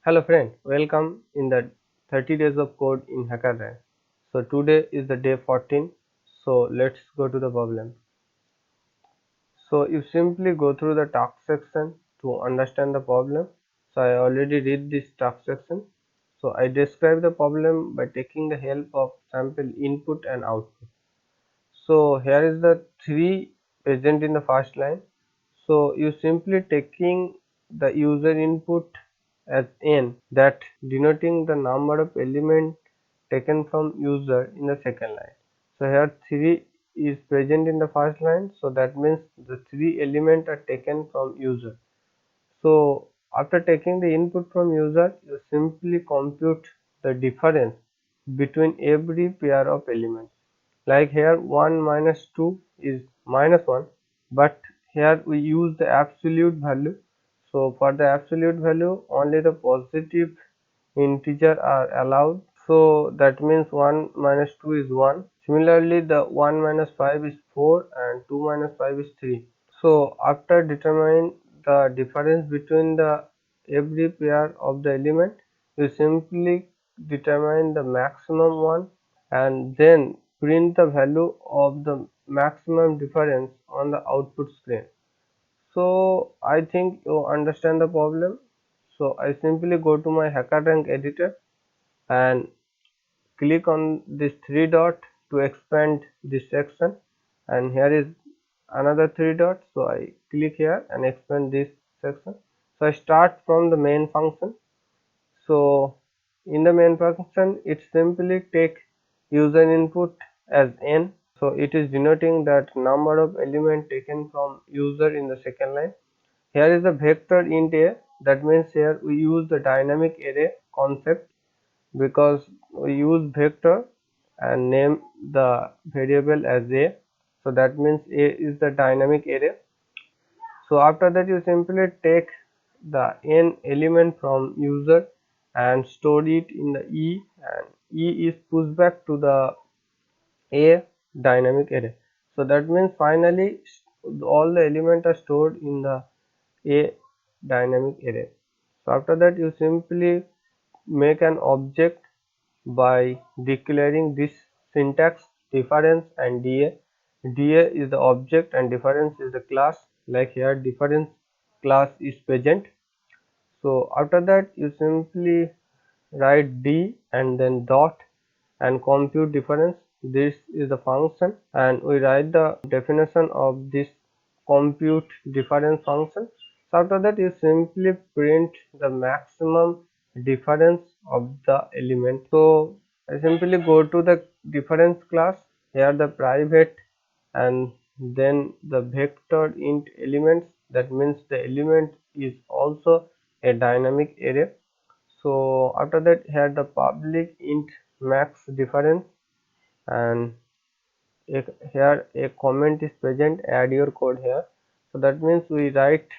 Hello friend, welcome in the 30 days of code in HackerRank. So today is the day 14. So let's go to the problem. So you simply go through the task section to understand the problem. So I already read this task section. So I describe the problem by taking the help of sample input and output. So here is the three present in the first line. So you simply taking the user input as n, that denoting the number of elements taken from user in the second line. So here 3 is present in the first line, so that means the 3 elements are taken from user. So after taking the input from user, you simply compute the difference between every pair of elements. Like here 1 minus 2 is minus 1, but here we use the absolute value. So for the absolute value, only the positive integer are allowed. So that means 1 minus 2 is 1. Similarly, the 1 minus 5 is 4 and 2 minus 5 is 3. So after determining the difference between the every pair of the element, you simply determine the maximum one and then print the value of the maximum difference on the output screen. So I think you understand the problem. So I simply go to my HackerRank editor and click on this three dot to expand this section, and here is another three dots, so I click here and expand this section. So I start from the main function. So in the main function, it simply take user input as n, so it is denoting that number of element taken from user in the second line. Here is the vector int a, that means here we use the dynamic array concept because we use vector and name the variable as a, so that means a is the dynamic array. So after that, you simply take the n element from user and store it in the e, and e is pushed back to the a dynamic array. So that means finally all the elements are stored in the a dynamic array. So after that, you simply make an object by declaring this syntax difference and da. Da is the object and difference is the class. Like here difference class is present. So after that, you simply write d and then dot and compute difference. This is the function, and we write the definition of this compute difference function. So after that, you simply print the maximum difference of the element. So I simply go to the difference class, here the private and then the vector int elements, that means the element is also a dynamic array. So after that, here the public int max difference, and here a comment is present, add your code here. So that means we write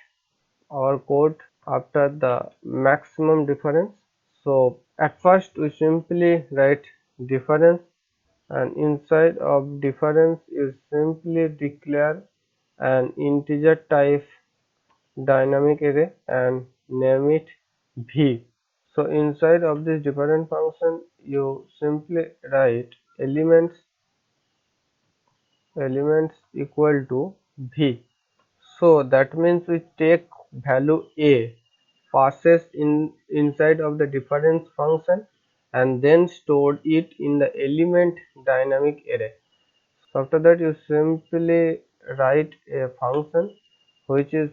our code after the maximum difference. So at first we simply write difference, and inside of difference you simply declare an integer type dynamic array and name it v. So inside of this different function you simply write elements equal to v. So that means we take value a, passes in inside of the difference function, and then stored it in the element dynamic array. So after that, you simply write a function which is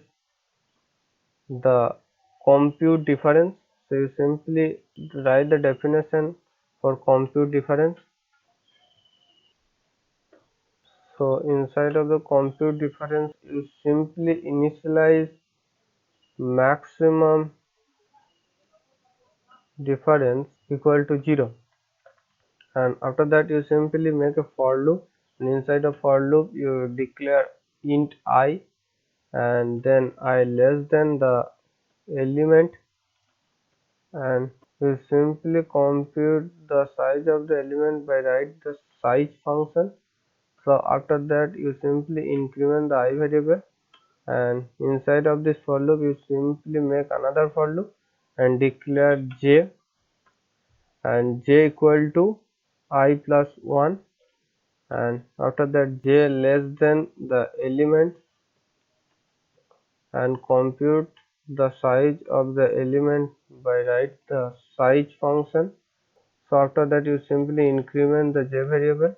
the compute difference. So you simply write the definition for compute difference. So inside of the compute difference, you simply initialize maximum difference equal to 0, and after that you simply make a for loop, and inside of for loop you declare int I, and then I less than the element, and you simply compute the size of the element by write the size function. So after that you simply increment the I variable, and inside of this for loop you simply make another for loop, and declare j, and j equal to I plus 1, and after that j less than the element, and compute the size of the element by write the size function. So after that you simply increment the j variable,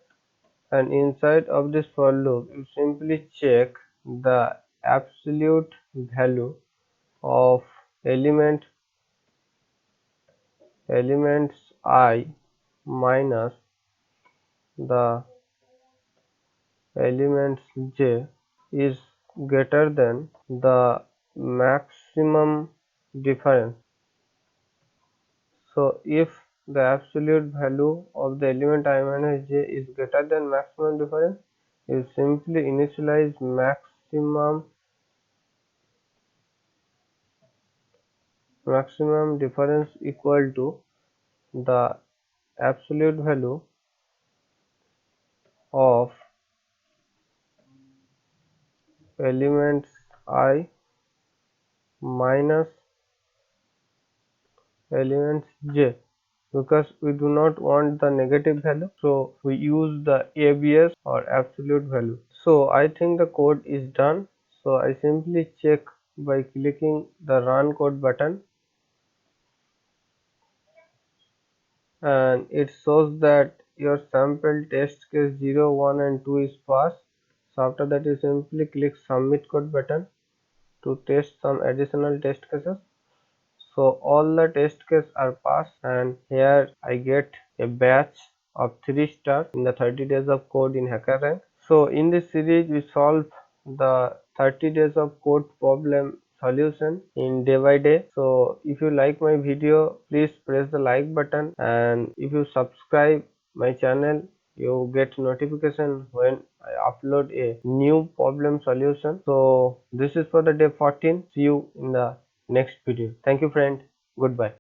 and inside of this for loop you simply check the absolute value of elements I minus the elements j is greater than the maximum difference. So if the absolute value of the element I minus j is greater than maximum difference, you simply initialize maximum difference equal to the absolute value of elements I minus elements j, because we do not want the negative value, so we use the ABS or absolute value. So I think the code is done, so I simply check by clicking the run code button, and it shows that your sample test case 0, 1 and 2 is passed. So after that you simply click submit code button to test some additional test cases. So all the test cases are passed, and here I get a batch of 3 stars in the 30 days of code in HackerRank. So in this series we solve the 30 days of code problem solution in day by day. So if you like my video, please press the like button, and if you subscribe my channel, you get notification when I upload a new problem solution. So this is for the day 14. See you in the next video. Thank you friend. Goodbye.